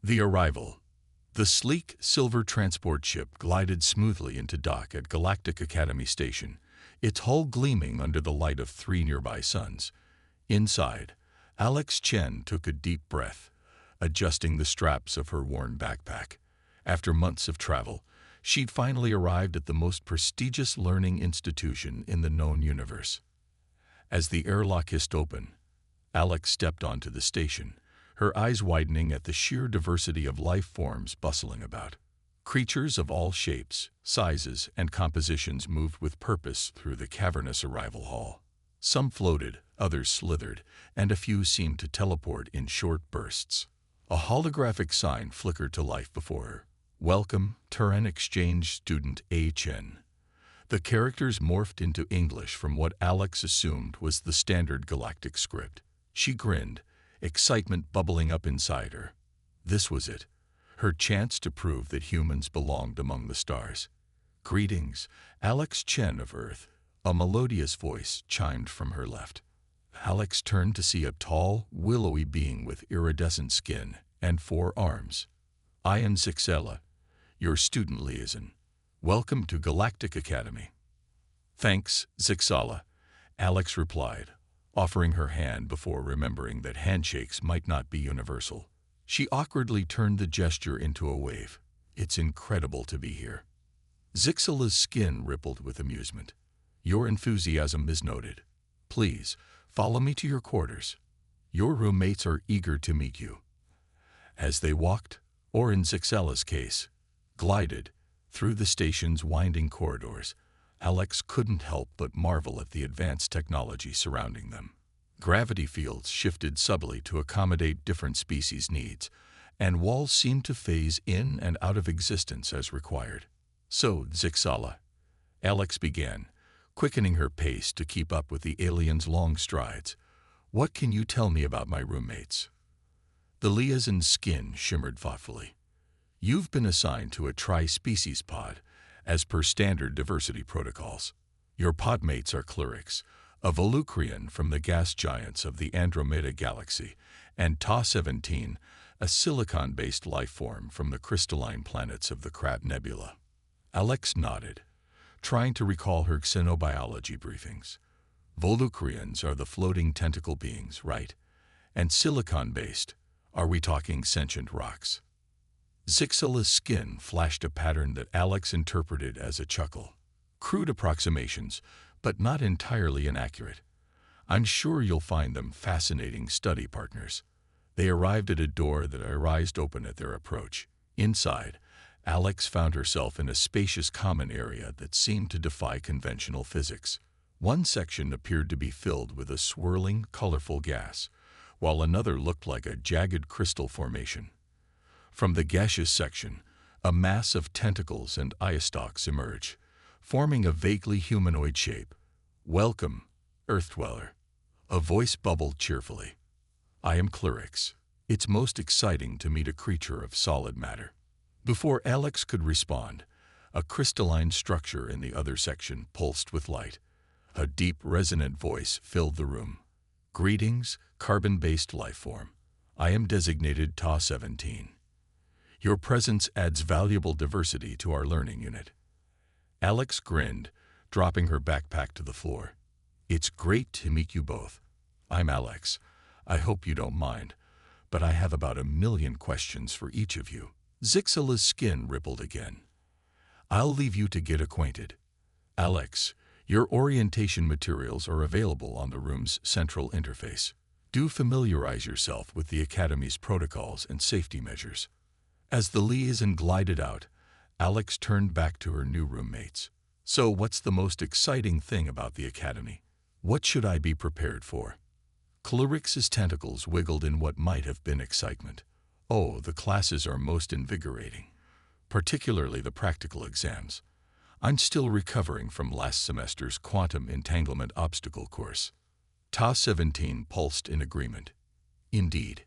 The arrival. The sleek, silver transport ship glided smoothly into dock at Galactic Academy Station, its hull gleaming under the light of 3 nearby suns. Inside, Alex Chen took a deep breath, adjusting the straps of her worn backpack. After months of travel, she'd finally arrived at the most prestigious learning institution in the known universe. As the airlock hissed open, Alex stepped onto the station, her eyes widening at the sheer diversity of life forms bustling about. Creatures of all shapes, sizes, and compositions moved with purpose through the cavernous arrival hall. Some floated, others slithered, and a few seemed to teleport in short bursts. A holographic sign flickered to life before her. "Welcome, Turan Exchange Student A. Chen." The characters morphed into English from what Alex assumed was the standard galactic script. She grinned, excitement bubbling up inside her. This was it, her chance to prove that humans belonged among the stars. "Greetings, Alex Chen of Earth," a melodious voice chimed from her left. Alex turned to see a tall, willowy being with iridescent skin and 4 arms. "I am Zixella, your student liaison. Welcome to Galactic Academy." "Thanks, Zixella," Alex replied, offering her hand before remembering that handshakes might not be universal. She awkwardly turned the gesture into a wave. "It's incredible to be here." Zixela's skin rippled with amusement. "Your enthusiasm is noted. Please, follow me to your quarters. Your roommates are eager to meet you." As they walked, or in Zixela's case, glided, through the station's winding corridors, Alex couldn't help but marvel at the advanced technology surrounding them. Gravity fields shifted subtly to accommodate different species' needs, and walls seemed to phase in and out of existence as required. "So, Zixella," Alex began, quickening her pace to keep up with the alien's long strides, "what can you tell me about my roommates?" The liaison's skin shimmered thoughtfully. "You've been assigned to a tri-species pod, as per standard diversity protocols. Your podmates are Clyrix, a Volucrian from the gas giants of the Andromeda Galaxy, and Ta-17, a silicon-based life form from the crystalline planets of the Crab Nebula." Alex nodded, trying to recall her xenobiology briefings. "Volucrians are the floating tentacle beings, right? And silicon-based, are we talking sentient rocks?" Zixela's skin flashed a pattern that Alex interpreted as a chuckle. "Crude approximations, but not entirely inaccurate. I'm sure you'll find them fascinating study partners." They arrived at a door that arised open at their approach. Inside, Alex found herself in a spacious common area that seemed to defy conventional physics. One section appeared to be filled with a swirling, colorful gas, while another looked like a jagged crystal formation. From the gaseous section, a mass of tentacles and eye stalks emerged, forming a vaguely humanoid shape. "Welcome, Earth Dweller," a voice bubbled cheerfully. "I am Clyrix. It's most exciting to meet a creature of solid matter." Before Alex could respond, a crystalline structure in the other section pulsed with light. A deep, resonant voice filled the room. "Greetings, carbon-based life form. I am designated Ta-17. Your presence adds valuable diversity to our learning unit." Alex grinned, dropping her backpack to the floor. "It's great to meet you both. I'm Alex. I hope you don't mind, but I have about 1,000,000 questions for each of you." Zixela's skin rippled again. "I'll leave you to get acquainted. Alex, your orientation materials are available on the room's central interface. Do familiarize yourself with the Academy's protocols and safety measures." As the liaison glided out, Alex turned back to her new roommates. "So what's the most exciting thing about the Academy? What should I be prepared for?" Clyrix's tentacles wiggled in what might have been excitement. "Oh, the classes are most invigorating, particularly the practical exams. I'm still recovering from last semester's quantum entanglement obstacle course." Ta-17 pulsed in agreement. "Indeed.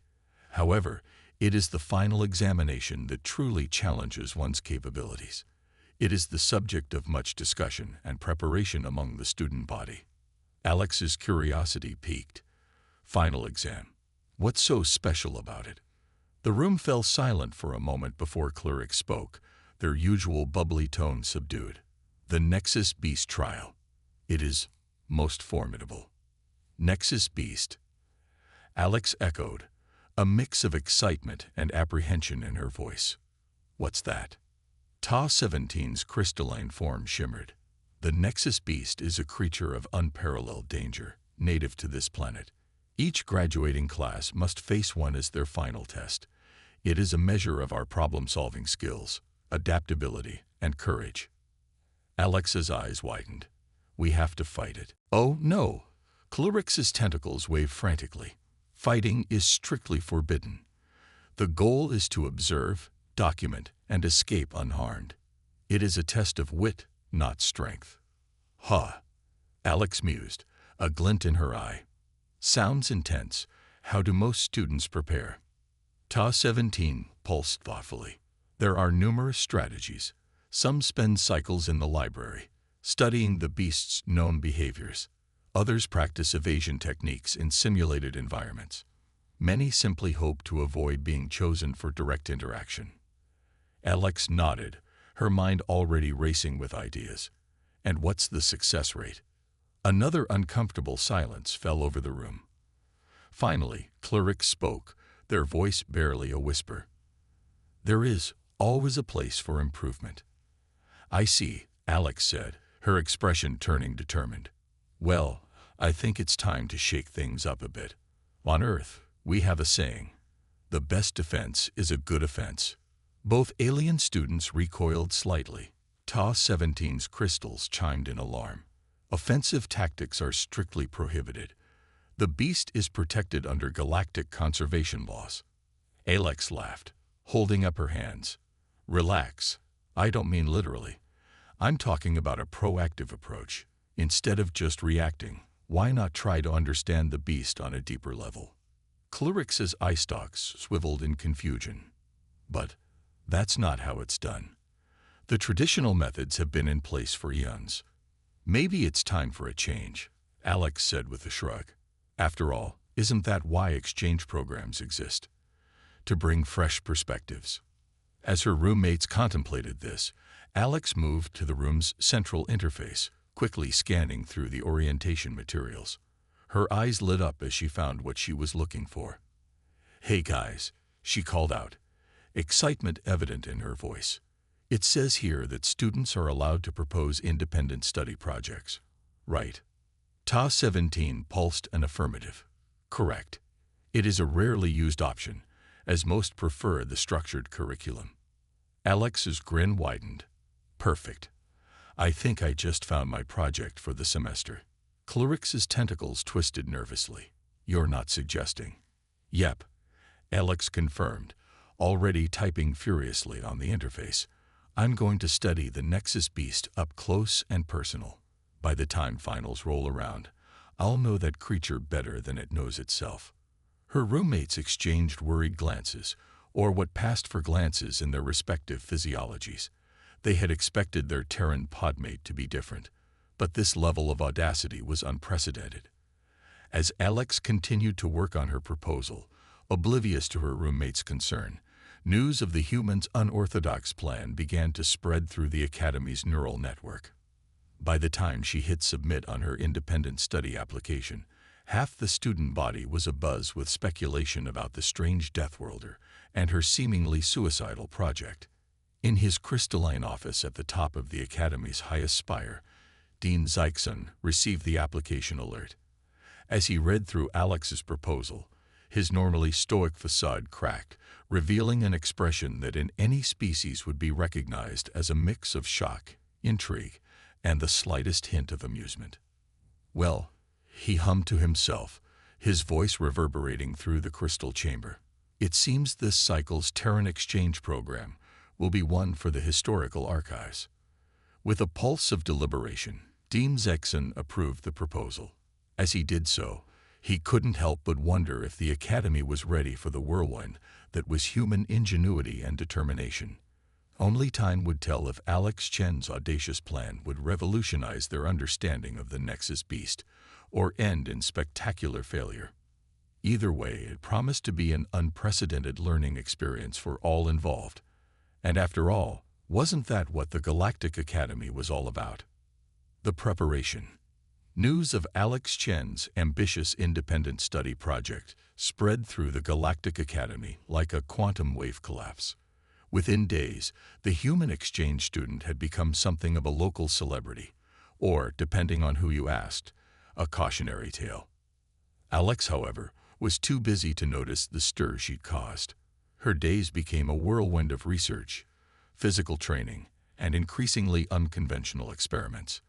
However, it is the final examination that truly challenges one's capabilities. It is the subject of much discussion and preparation among the student body." Alex's curiosity piqued. "Final exam. What's so special about it?" The room fell silent for a moment before clerics spoke, their usual bubbly tone subdued. The Nexus Beast trial. It is most formidable. Nexus Beast. Alex echoed, a mix of excitement and apprehension in her voice. What's that? Ta-17's crystalline form shimmered. The Nexus Beast is a creature of unparalleled danger, native to this planet. Each graduating class must face one as their final test. It is a measure of our problem-solving skills, adaptability, and courage. Alex's eyes widened. We have to fight it. Oh, no. Clyrix's tentacles waved frantically. Fighting is strictly forbidden. The goal is to observe, document, and escape unharmed. It is a test of wit, not strength. Ha! Alex mused, a glint in her eye. Sounds intense. How do most students prepare? Ta-17 pulsed thoughtfully. There are numerous strategies. Some spend cycles in the library, studying the beast's known behaviors. Others practice evasion techniques in simulated environments. Many simply hope to avoid being chosen for direct interaction. Alex nodded, her mind already racing with ideas. And what's the success rate? Another uncomfortable silence fell over the room. Finally, clerics spoke, their voice barely a whisper. There is always a place for improvement. I see, Alex said, her expression turning determined. Well, I think it's time to shake things up a bit. On Earth, we have a saying, the best defense is a good offense. Both alien students recoiled slightly. Ta-17's crystals chimed in alarm. Offensive tactics are strictly prohibited. The beast is protected under galactic conservation laws. Alex laughed, holding up her hands. Relax. I don't mean literally. I'm talking about a proactive approach. Instead of just reacting, why not try to understand the beast on a deeper level? Clyrix's eye stalks swiveled in confusion. But that's not how it's done. The traditional methods have been in place for eons. Maybe it's time for a change, Alex said with a shrug. After all, isn't that why exchange programs exist? To bring fresh perspectives. As her roommates contemplated this, Alex moved to the room's central interface, quickly scanning through the orientation materials. Her eyes lit up as she found what she was looking for. Hey guys, she called out, excitement evident in her voice. It says here that students are allowed to propose independent study projects. Right. Ta-17 pulsed an affirmative. Correct. It is a rarely used option, as most prefer the structured curriculum. Alex's grin widened. Perfect. I think I just found my project for the semester. Clyrix's tentacles twisted nervously. You're not suggesting. Yep. Alex confirmed, already typing furiously on the interface. I'm going to study the Nexus Beast up close and personal. By the time finals roll around, I'll know that creature better than it knows itself. Her roommates exchanged worried glances, or what passed for glances in their respective physiologies. They had expected their Terran podmate to be different, but this level of audacity was unprecedented. As Alex continued to work on her proposal, oblivious to her roommate's concern, news of the humans' unorthodox plan began to spread through the Academy's neural network. By the time she hit submit on her independent study application, half the student body was abuzz with speculation about the strange Deathworlder and her seemingly suicidal project. In his crystalline office at the top of the Academy's highest spire, Dean Zyxon received the application alert. As he read through Alex's proposal, his normally stoic facade cracked, revealing an expression that in any species would be recognized as a mix of shock, intrigue, and the slightest hint of amusement. Well, he hummed to himself, his voice reverberating through the crystal chamber. It seems this cycle's Terran exchange program will be one for the historical archives. With a pulse of deliberation, Dean Zyxon approved the proposal. As he did so, he couldn't help but wonder if the Academy was ready for the whirlwind that was human ingenuity and determination. Only time would tell if Alex Chen's audacious plan would revolutionize their understanding of the Nexus Beast or end in spectacular failure. Either way, it promised to be an unprecedented learning experience for all involved. And after all, wasn't that what the Galactic Academy was all about? The preparation. News of Alex Chen's ambitious independent study project spread through the Galactic Academy like a quantum wave collapse. Within days, the human exchange student had become something of a local celebrity, or, depending on who you asked, a cautionary tale. Alex, however, was too busy to notice the stir she'd caused. Her days became a whirlwind of research, physical training, and increasingly unconventional experiments.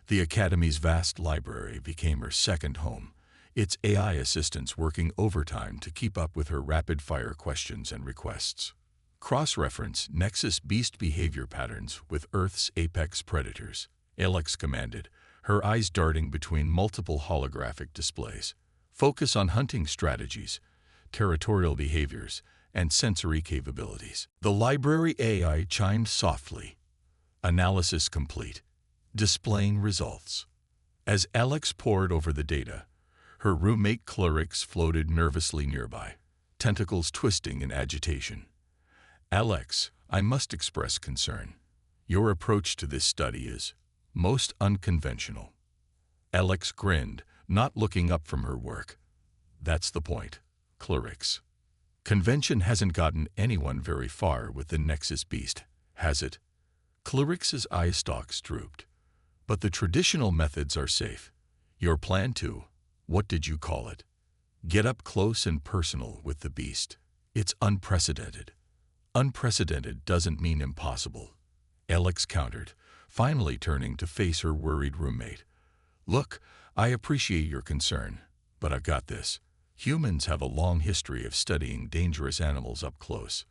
The Academy's vast library became her second home, its AI assistants working overtime to keep up with her rapid-fire questions and requests. Cross-reference Nexus beast behavior patterns with Earth's apex predators, Alex commanded, her eyes darting between multiple holographic displays. Focus on hunting strategies, territorial behaviors, and sensory capabilities. The library AI chimed softly. Analysis complete. Displaying results. As Alex pored over the data, her roommate Clarix floated nervously nearby, tentacles twisting in agitation. Alex, I must express concern. Your approach to this study is most unconventional. Alex grinned, not looking up from her work. That's the point, Clarix. Convention hasn't gotten anyone very far with the Nexus beast, has it? Clarix's eye stalks drooped. But the traditional methods are safe. Your plan to, what did you call it? Get up close and personal with the beast. It's unprecedented. Unprecedented doesn't mean impossible. Alex countered, finally turning to face her worried roommate. Look, I appreciate your concern, but I've got this. Humans have a long history of studying dangerous animals up close.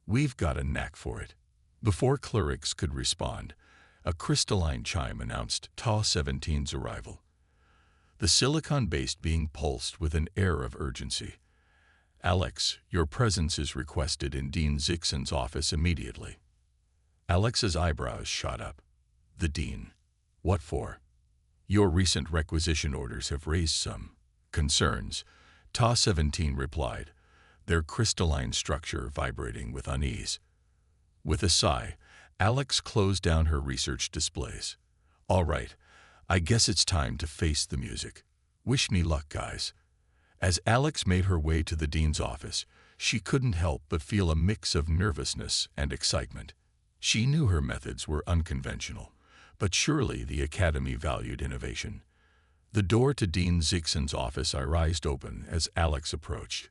We've got a knack for it. Before Clarix could respond, a crystalline chime announced Ta-17's arrival. The silicon-based being pulsed with an air of urgency. Alex, your presence is requested in Dean Zixon's office immediately. Alex's eyebrows shot up. The Dean. What for? Your recent requisition orders have raised some concerns, Ta-17 replied, their crystalline structure vibrating with unease. With a sigh, Alex closed down her research displays. All right, I guess it's time to face the music. Wish me luck, guys. As Alex made her way to the Dean's office, she couldn't help but feel a mix of nervousness and excitement. She knew her methods were unconventional, but surely the Academy valued innovation. The door to Dean Zixon's office raised open as Alex approached.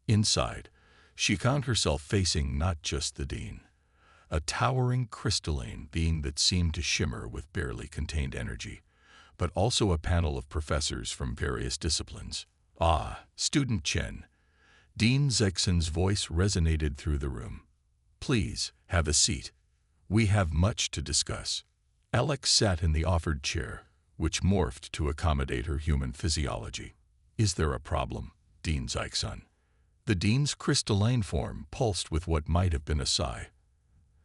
Inside, she found herself facing not just the Dean, a towering crystalline being that seemed to shimmer with barely contained energy, but also a panel of professors from various disciplines. Ah, Student Chen. Dean Zixon's voice resonated through the room. Please, have a seat. We have much to discuss. Alex sat in the offered chair, which morphed to accommodate her human physiology. Is there a problem, Dean Zixon? The Dean's crystalline form pulsed with what might have been a sigh.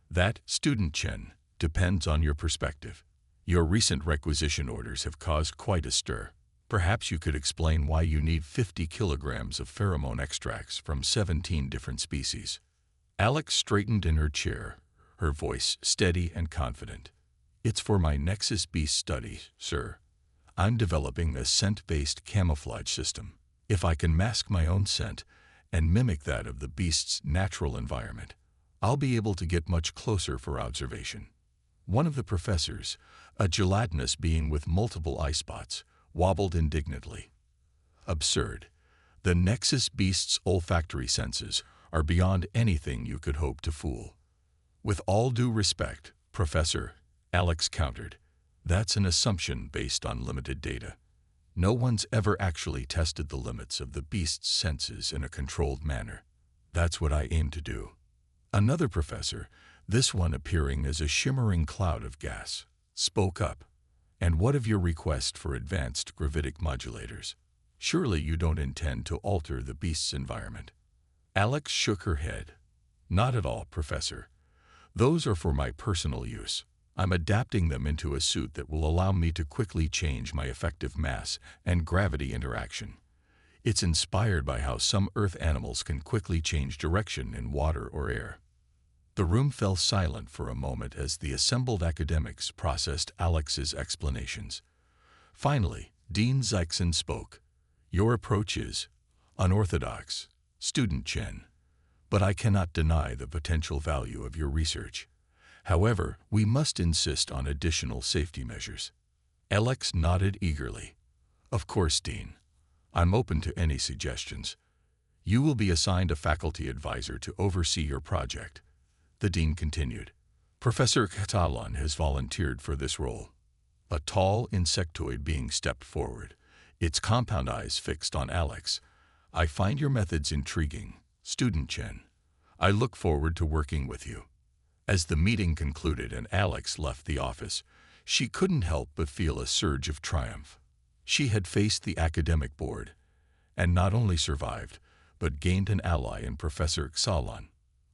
That, Student Chen, depends on your perspective. Your recent requisition orders have caused quite a stir. Perhaps you could explain why you need 50 kilograms of pheromone extracts from 17 different species. Alex straightened in her chair, her voice steady and confident. It's for my Nexus beast study, sir. I'm developing a scent-based camouflage system. If I can mask my own scent and mimic that of the beast's natural environment, I'll be able to get much closer for observation. One of the professors, a gelatinous being with multiple eye spots, wobbled indignantly. Absurd. The Nexus beast's olfactory senses are beyond anything you could hope to fool. With all due respect, Professor, Alex countered, that's an assumption based on limited data. No one's ever actually tested the limits of the beast's senses in a controlled manner. That's what I aim to do. Another professor, this one appearing as a shimmering cloud of gas, spoke up. And what of your request for advanced gravitic modulators? Surely you don't intend to alter the beast's environment. Alex shook her head. Not at all, Professor. Those are for my personal use. I'm adapting them into a suit that will allow me to quickly change my effective mass and gravity interaction. It's inspired by how some Earth animals can quickly change direction in water or air. The room fell silent for a moment as the assembled academics processed Alex's explanations. Finally, Dean Zyxon spoke. "Your approach is unorthodox, Student Chen, but I cannot deny the potential value of your research. However, we must insist on additional safety measures." Alex nodded eagerly. "Of course, Dean. I'm open to any suggestions. You will be assigned a faculty advisor to oversee your project," the dean continued. "Professor Catalan has volunteered for this role." A tall insectoid being stepped forward, its compound eyes fixed on Alex. "I find your methods intriguing, Student Chen. I look forward to working with you." As the meeting concluded and Alex left the office, she couldn't help but feel a surge of triumph. She had faced the academic board, and not only survived, but gained an ally in Professor Xalan.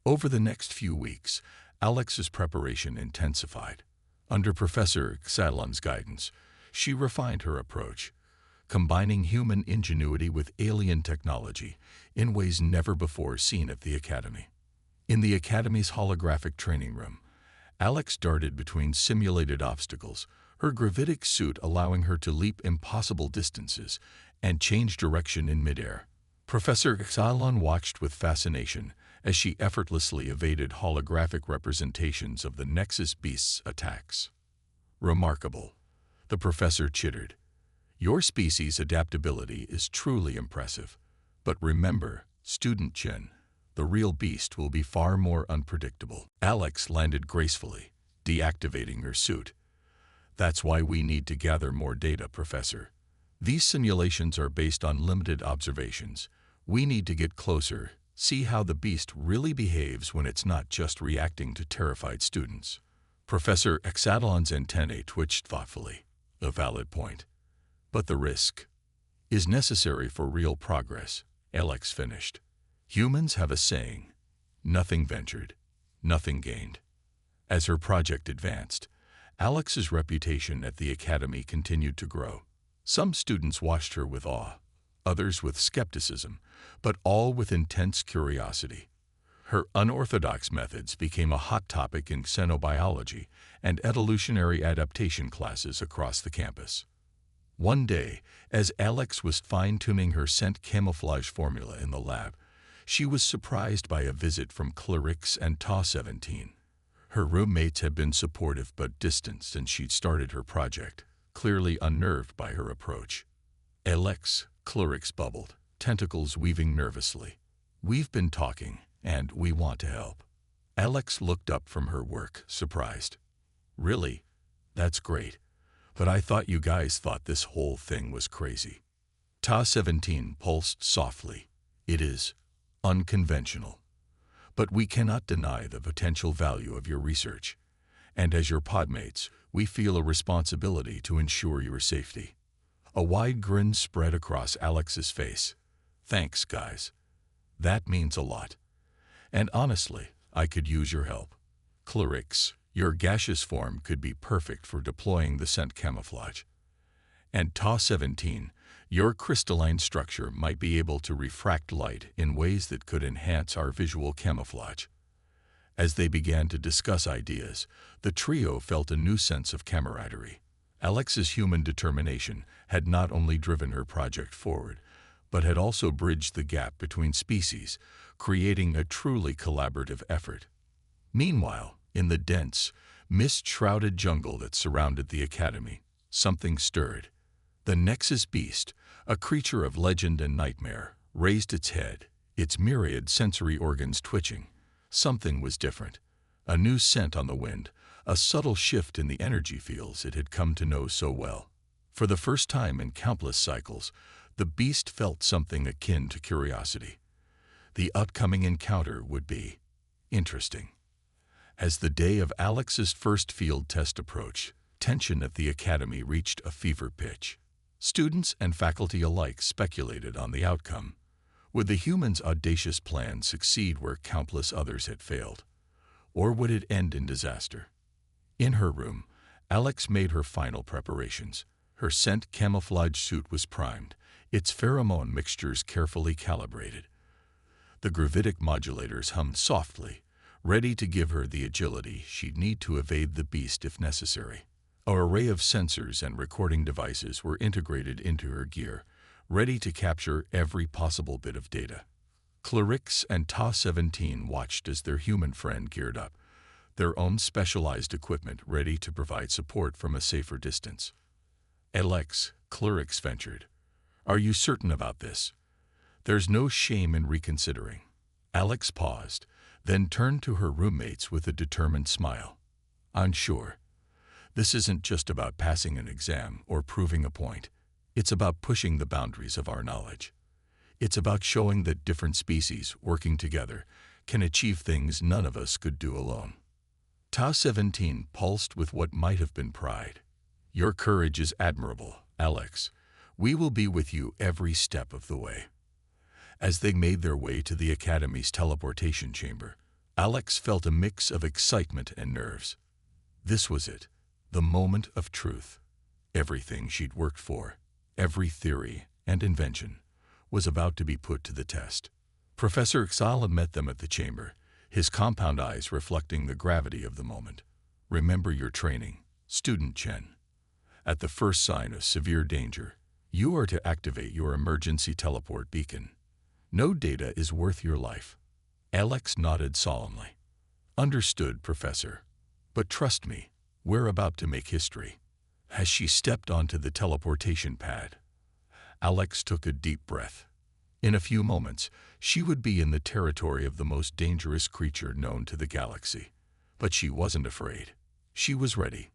Over the next few weeks, Alex's preparation intensified. Under Professor Xalan's guidance, she refined her approach, combining human ingenuity with alien technology in ways never before seen at the Academy. In the Academy's holographic training room, Alex darted between simulated obstacles, her gravitic suit allowing her to leap impossible distances and change direction in midair. Professor Xalan watched with fascination as she effortlessly evaded holographic representations of the Nexus Beast's attacks. "Remarkable," the professor chittered. "Your species' adaptability is truly impressive. But remember, Student Chen, the real beast will be far more unpredictable." Alex landed gracefully, deactivating her suit. "That's why we need to gather more data, Professor. These simulations are based on limited observations. We need to get closer, see how the beast really behaves when it's not just reacting to terrified students." Professor Xalan's antennae twitched thoughtfully. "A valid point. But the risk is necessary for real progress," Alex finished. "Humans have a saying, nothing ventured, nothing gained." As her project advanced, Alex's reputation at the Academy continued to grow. Some students watched her with awe, others with skepticism, but all with intense curiosity. Her unorthodox methods became a hot topic in xenobiology and evolutionary adaptation classes across the campus. One day, as Alex was fine-tuning her scent camouflage formula in the lab, she was surprised by a visit from Clarix and Ta-17. Her roommates had been supportive but distanced, and she'd started her project, clearly unnerved by her approach. "Alex," Clarix bubbled, tentacles weaving nervously. "We've been talking, and we want to help." Alex looked up from her work, surprised. "Really? That's great. But I thought you guys thought this whole thing was crazy." Ta-17 pulsed softly. "It is unconventional. But we cannot deny the potential value of your research. And as your podmates, we feel a responsibility to ensure your safety." A wide grin spread across Alex's face. "Thanks, guys. That means a lot. And honestly, I could use your help. Clarix, your gaseous form could be perfect for deploying the scent camouflage. And Ta-17, your crystalline structure might be able to refract light in ways that could enhance our visual camouflage." As they began to discuss ideas, the trio felt a new sense of camaraderie. Alex's human determination had not only driven her project forward, but had also bridged the gap between species, creating a truly collaborative effort. Meanwhile, in the dense, mist-shrouded jungle that surrounded the Academy, something stirred. The Nexus Beast, a creature of legend and nightmare, raised its head, its myriad sensory organs twitching. Something was different. A new scent on the wind, a subtle shift in the energy fields it had come to know so well. For the first time in countless cycles, the beast felt something akin to curiosity. The upcoming encounter would be interesting. As the day of Alex's first field test approached, tension at the Academy reached a fever pitch. Students and faculty alike speculated on the outcome. Would the humans' audacious plan succeed where countless others had failed? Or would it end in disaster? In her room, Alex made her final preparations. Her scent camouflage suit was primed, its pheromone mixtures carefully calibrated. The gravitic modulators hummed softly, ready to give her the agility she'd need to evade the beast if necessary. An array of sensors and recording devices were integrated into her gear, ready to capture every possible bit of data. Clarix and Ta-17 watched as their human friend geared up, their own specialized equipment ready to provide support from a safer distance. "Alex," Clarix ventured, "are you certain about this? There's no shame in reconsidering." Alex paused, then turned to her roommates with a determined smile. "I'm sure. This isn't just about passing an exam or proving a point. It's about pushing the boundaries of our knowledge. It's about showing that different species, working together, can achieve things none of us could do alone." Ta-17 pulsed with what might have been pride. "Your courage is admirable, Alex. We will be with you every step of the way." As they made their way to the Academy's teleportation chamber, Alex felt a mix of excitement and nerves. This was it, the moment of truth. Everything she'd worked for, every theory and invention, was about to be put to the test. Professor Xala met them at the chamber, his compound eyes reflecting the gravity of the moment. "Remember your training, Student Chen. At the first sign of severe danger, you are to activate your emergency teleport beacon. No data is worth your life." Alex nodded solemnly. "Understood, Professor. But trust me, we're about to make history." As she stepped onto the teleportation pad, Alex took a deep breath. In a few moments, she would be in the territory of the most dangerous creature known to the galaxy. But she wasn't afraid. She was ready.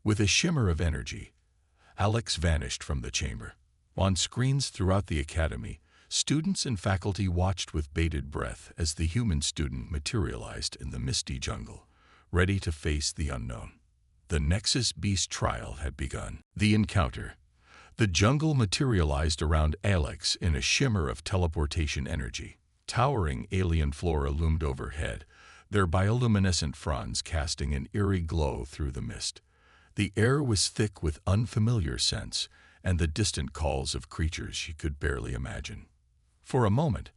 With a shimmer of energy, Alex vanished from the chamber. On screens throughout the Academy, students and faculty watched with bated breath as the human student materialized in the misty jungle, ready to face the unknown. The Nexus Beast trial had begun. The encounter. The jungle materialized around Alex in a shimmer of teleportation energy. Towering alien flora loomed overhead, their bioluminescent fronds casting an eerie glow through the mist. The air was thick with unfamiliar scents and the distant calls of creatures she could barely imagine. For a moment,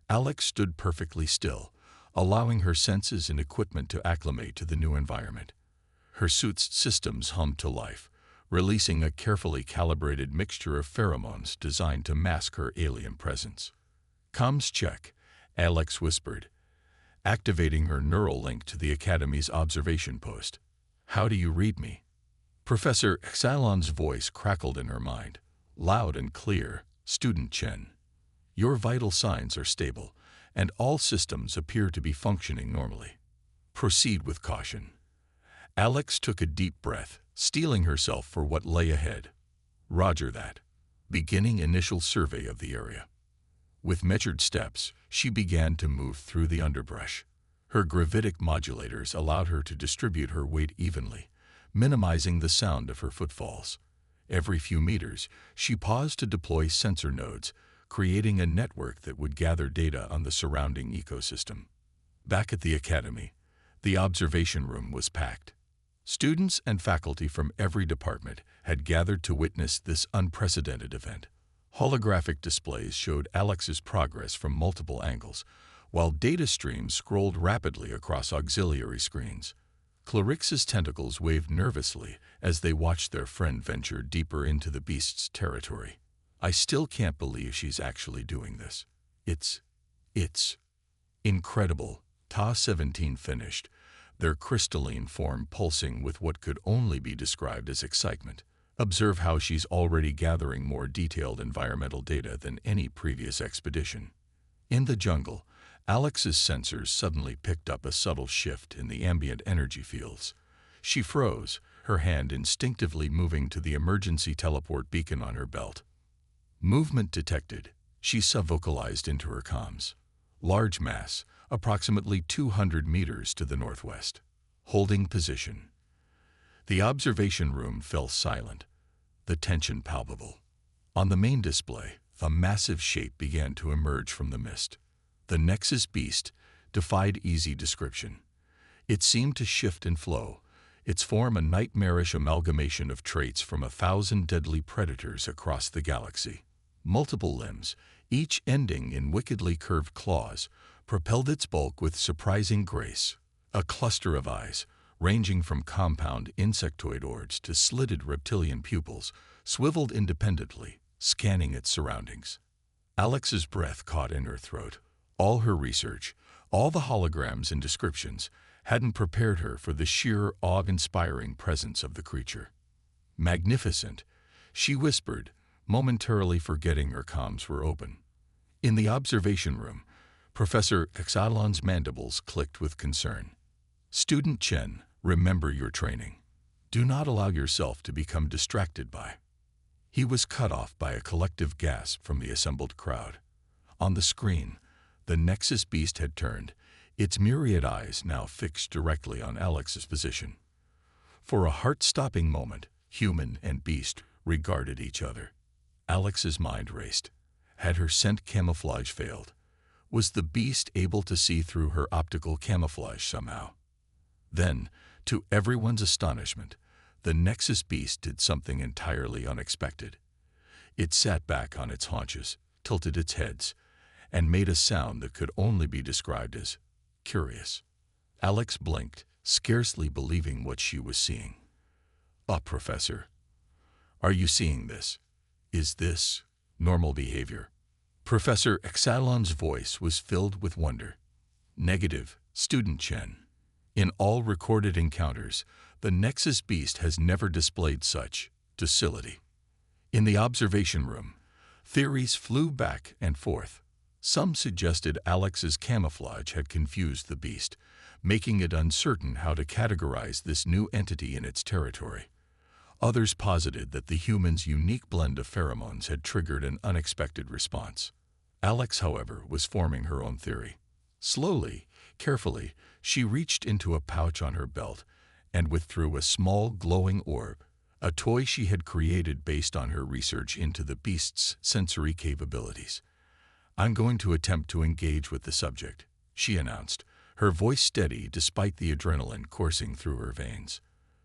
Alex stood perfectly still, allowing her senses and equipment to acclimate to the new environment. Her suit's systems hummed to life, releasing a carefully calibrated mixture of pheromones designed to mask her alien presence. "Comms check," Alex whispered, activating her neural link to the Academy's observation post. "How do you read me?" Professor Xalon's voice crackled in her mind, loud and clear. "Student Chen, your vital signs are stable, and all systems appear to be functioning normally. Proceed with caution." Alex took a deep breath, steeling herself for what lay ahead. "Roger that." Beginning initial survey of the area. With measured steps, she began to move through the underbrush. Her gravitic modulators allowed her to distribute her weight evenly, minimizing the sound of her footfalls. Every few meters, she paused to deploy sensor nodes, creating a network that would gather data on the surrounding ecosystem. Back at the Academy, the observation room was packed. Students and faculty from every department had gathered to witness this unprecedented event. Holographic displays showed Alex's progress from multiple angles, while data streams scrolled rapidly across auxiliary screens. Clarix's tentacles waved nervously as they watched their friend venture deeper into the beast's territory. "I still can't believe she's actually doing this. It's incredible," Ta-17 finished, their crystalline form pulsing with what could only be described as excitement. "Observe how she's already gathering more detailed environmental data than any previous expedition." In the jungle, Alex's sensors suddenly picked up a subtle shift in the ambient energy fields. She froze, her hand instinctively moving to the emergency teleport beacon on her belt. "Movement detected," she subvocalized into her comms. "Large mass, approximately 200 meters to the northwest. Holding position." The observation room fell silent, the tension palpable. On the main display, a massive shape began to emerge from the mist. The Nexus Beast defied easy description. It seemed to shift and flow, its form a nightmarish amalgamation of traits from 1,000 deadly predators across the galaxy. multiple limbs, each ending in wickedly curved claws, propelled its bulk with surprising grace. A cluster of eyes, ranging from compound insectoid orbs to slitted reptilian pupils, swiveled independently, scanning its surroundings. Alex's breath caught in her throat. All her research, all the holograms and descriptions, hadn't prepared her for the sheer, awe-inspiring presence of the creature. Magnificent, she whispered, momentarily forgetting her comms were open. In the observation room, Professor Exadlon's mandibles clicked with concern. Student Chen, remember your training. Do not allow yourself to become distracted by. He was cut off by a collective gasp from the assembled crowd. On the screen, the Nexus beast had turned, its myriad eyes now fixed directly on Alex's position. For a heart-stopping moment, human and beast regarded each other. Alex's mind raced. Had her scent camouflage failed? Was the beast able to see through her optical camouflage somehow? Then, to everyone's astonishment, the Nexus beast did something entirely unexpected. It sat back on its haunches, tilted its heads, and made a sound that could only be described as curious. Alex blinked, scarcely believing what she was seeing. Professor. Are you seeing this? Is this normal behavior? Professor Exadlon's voice was filled with wonder. Negative, Student Chen. In all recorded encounters, the Nexus beast has never displayed such docility. In the observation room, theories flew back and forth. Some suggested Alex's camouflage had confused the beast, making it uncertain how to categorize this new entity in its territory. Others posited that the human's unique blend of pheromones had triggered an unexpected response. Alex, however, was forming her own theory. Slowly, carefully, she reached into a pouch on her belt and withdrew a small glowing orb, a toy she had created based on her research into the beast's sensory capabilities. I'm going to attempt to engage with the subject, she announced, her voice steady despite the adrenaline coursing through her veins.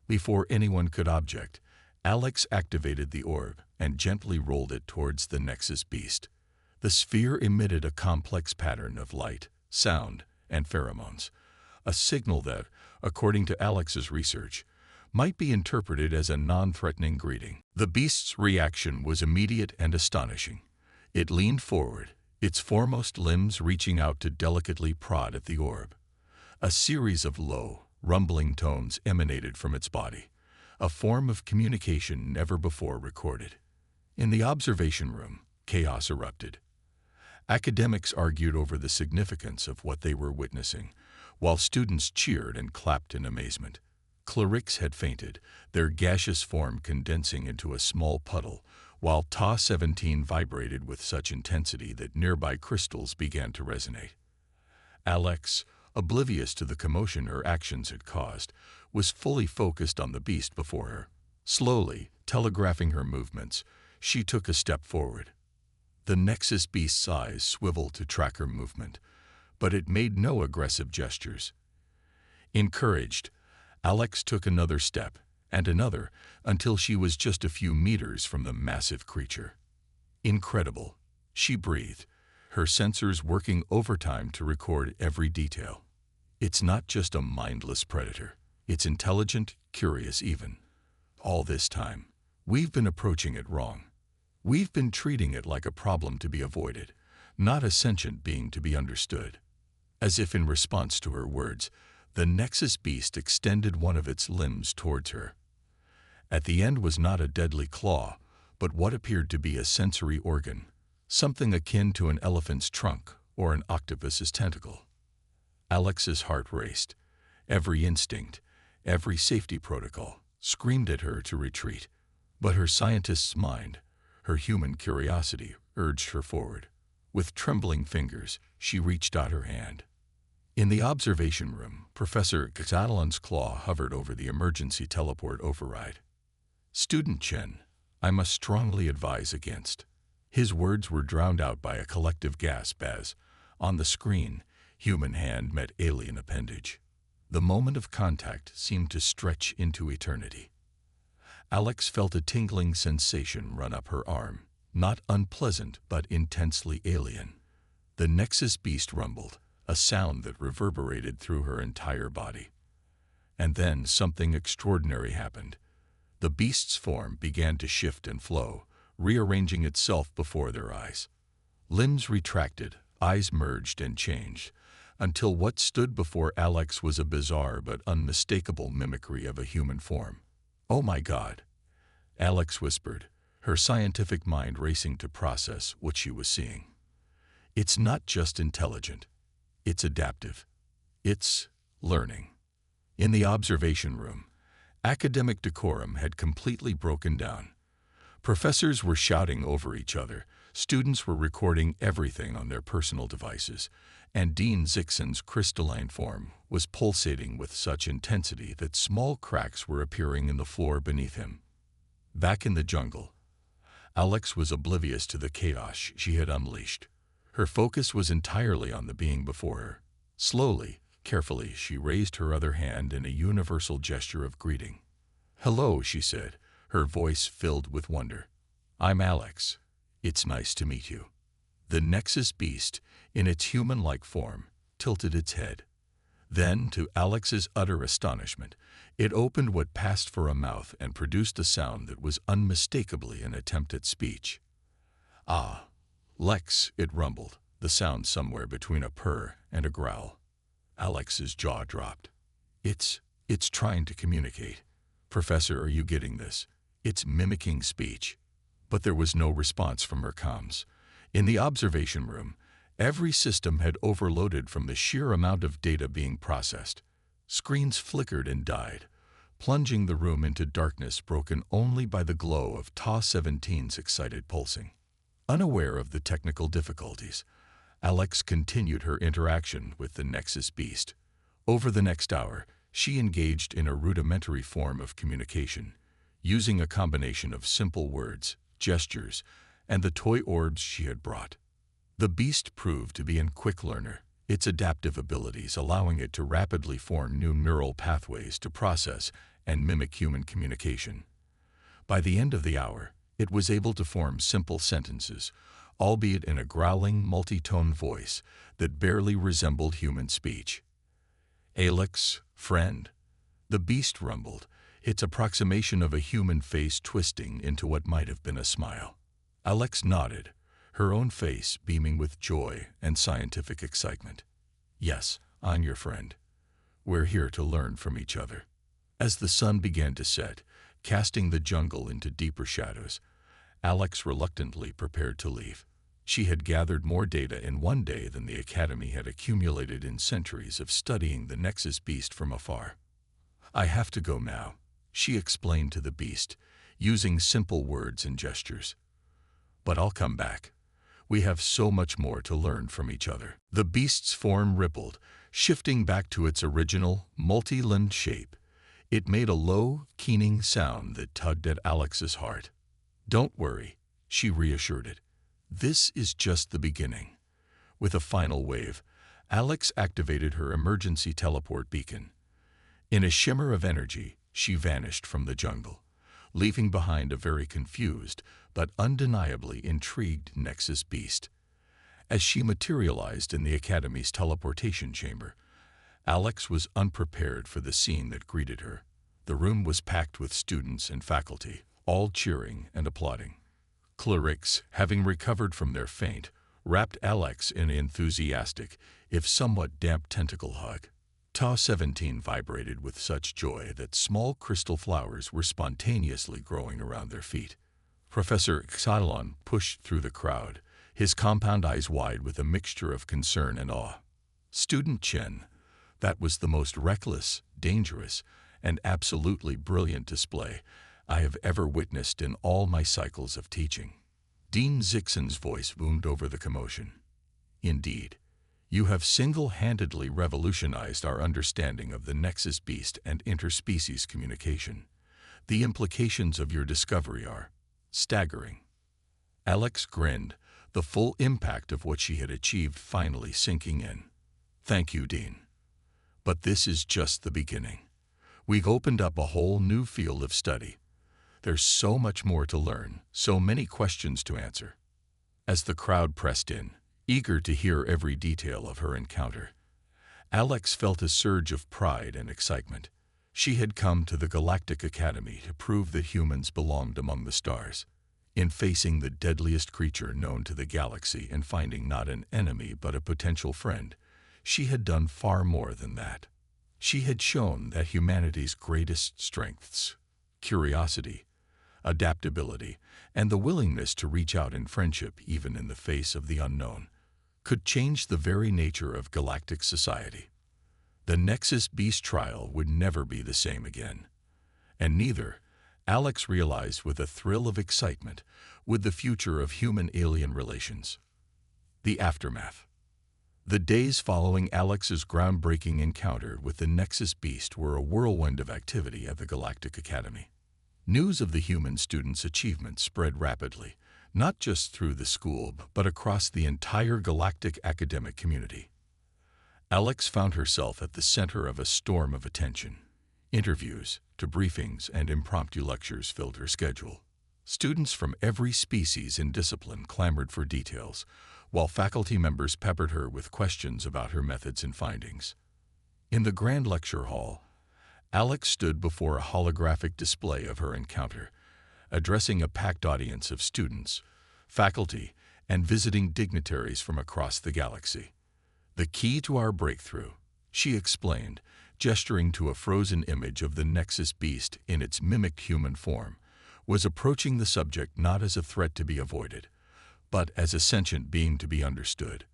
Before anyone could object, Alex activated the orb and gently rolled it towards the Nexus beast. The sphere emitted a complex pattern of light, sound, and pheromones, a signal that, according to Alex's research, might be interpreted as a non-threatening greeting. The beast's reaction was immediate and astonishing. It leaned forward, its foremost limbs reaching out to delicately prod at the orb. A series of low, rumbling tones emanated from its body, a form of communication never before recorded. In the observation room, chaos erupted. Academics argued over the significance of what they were witnessing, while students cheered and clapped in amazement. Clerics had fainted, their gaseous form condensing into a small puddle, while Ta-17 vibrated with such intensity that nearby crystals began to resonate. Alex, oblivious to the commotion her actions had caused, was fully focused on the beast before her. Slowly, telegraphing her movements, she took a step forward. The Nexus beast's eyes swiveled to track her movement, but it made no aggressive gestures. Encouraged, Alex took another step, and another, until she was just a few meters from the massive creature. Incredible, she breathed, her sensors working overtime to record every detail. It's not just a mindless predator. It's intelligent, curious even. All this time, we've been approaching it wrong. We've been treating it like a problem to be avoided, not a sentient being to be understood. As if in response to her words, the Nexus beast extended one of its limbs towards her. At the end was not a deadly claw, but what appeared to be a sensory organ, something akin to an elephant's trunk or an octopus's tentacle. Alex's heart raced. Every instinct, every safety protocol, screamed at her to retreat, but her scientist's mind, her human curiosity, urged her forward. With trembling fingers, she reached out her hand. In the observation room, Professor Exadlon's claw hovered over the emergency teleport override. Student Chen, I must strongly advise against. His words were drowned out by a collective gasp as, on the screen, human hand met alien appendage. The moment of contact seemed to stretch into eternity. Alex felt a tingling sensation run up her arm, not unpleasant but intensely alien. The Nexus beast rumbled, a sound that reverberated through her entire body. And then something extraordinary happened. The beast's form began to shift and flow, rearranging itself before their eyes. Limbs retracted, eyes merged and changed, until what stood before Alex was a bizarre but unmistakable mimicry of a human form. "Oh my God," Alex whispered, her scientific mind racing to process what she was seeing. "It's not just intelligent. It's adaptive. It's learning." In the observation room, academic decorum had completely broken down. Professors were shouting over each other, students were recording everything on their personal devices, and Dean Zixon's crystalline form was pulsating with such intensity that small cracks were appearing in the floor beneath him. Back in the jungle, Alex was oblivious to the chaos she had unleashed. Her focus was entirely on the being before her. Slowly, carefully, she raised her other hand in a universal gesture of greeting. "Hello," she said, her voice filled with wonder. "I'm Alex. It's nice to meet you." The Nexus beast, in its human-like form, tilted its head. Then, to Alex's utter astonishment, it opened what passed for a mouth and produced a sound that was unmistakably an attempt at speech. "Ah, Lex," it rumbled, the sound somewhere between a purr and a growl. Alex's jaw dropped. It's trying to communicate. Professor, are you getting this? It's mimicking speech." But there was no response from her comms. In the observation room, every system had overloaded from the sheer amount of data being processed. Screens flickered and died, plunging the room into darkness broken only by the glow of Ta-17's excited pulsing. Unaware of the technical difficulties, Alex continued her interaction with the Nexus beast. Over the next hour, she engaged in a rudimentary form of communication, using a combination of simple words, gestures, and the toy orbs she had brought. The beast proved to be a quick learner, its adaptive abilities allowing it to rapidly form new neural pathways to process and mimic human communication. By the end of the hour, it was able to form simple sentences, albeit in a growling, multi-tone voice that barely resembled human speech. "Alex, friend," the beast rumbled, its approximation of a human face twisting into what might have been a smile. Alex nodded, her own face beaming with joy and scientific excitement. "Yes, I'm your friend. We're here to learn from each other." As the sun began to set, casting the jungle into deeper shadows, Alex reluctantly prepared to leave. She had gathered more data in one day than the Academy had accumulated in centuries of studying the Nexus beast from afar. "I have to go now," she explained to the beast, using simple words and gestures. "But I'll come back. We have so much more to learn from each other." The beast's form rippled, shifting back to its original, multi-limbed shape. It made a low, keening sound that tugged at Alex's heart. "Don't worry," she reassured it. "This is just the beginning." With a final wave, Alex activated her emergency teleport beacon. In a shimmer of energy, she vanished from the jungle, leaving behind a very confused but undeniably intrigued Nexus beast. As she materialized in the Academy's teleportation chamber, Alex was unprepared for the scene that greeted her. The room was packed with students and faculty, all cheering and applauding. Clerics, having recovered from their faint, wrapped Alex in an enthusiastic, if somewhat damp tentacle hug. Ta-17 vibrated with such joy that small crystal flowers were spontaneously growing around their feet. Professor Xylon pushed through the crowd, his compound eyes wide with a mixture of concern and awe. Student Chen, that was the most reckless, dangerous, and absolutely brilliant display I have ever witnessed in all my cycles of teaching. Dean Zixon's voice boomed over the commotion. "Indeed, you have single-handedly revolutionized our understanding of the Nexus beast and interspecies communication. The implications of your discovery are staggering." Alex grinned, the full impact of what she had achieved finally sinking in. "Thank you, Dean. But this is just the beginning. We've opened up a whole new field of study. There's so much more to learn, so many questions to answer. As the crowd pressed in, eager to hear every detail of her encounter, Alex felt a surge of pride and excitement. She had come to the Galactic Academy to prove that humans belonged among the stars. In facing the deadliest creature known to the galaxy and finding not an enemy but a potential friend, she had done far more than that. She had shown that humanity's greatest strengths, curiosity, adaptability, and the willingness to reach out in friendship even in the face of the unknown, could change the very nature of galactic society. The Nexus Beast trial would never be the same again. And neither, Alex realized with a thrill of excitement, would the future of human-alien relations. The aftermath. The days following Alex's groundbreaking encounter with the Nexus Beast were a whirlwind of activity at the Galactic Academy. News of the human students' achievements spread rapidly, not just through the school, but across the entire galactic academic community. Alex found herself at the center of a storm of attention. Interviews, debriefings, and impromptu lectures filled her schedule. Students from every species and discipline clamored for details, while faculty members peppered her with questions about her methods and findings. In the grand lecture hall, Alex stood before a holographic display of her encounter, addressing a packed audience of students, faculty, and visiting dignitaries from across the galaxy. The key to our breakthrough, she explained, gesturing to a frozen image of the Nexus Beast in its mimicked human form, was approaching the subject not as a threat to be avoided, but as a sentient being to be understood.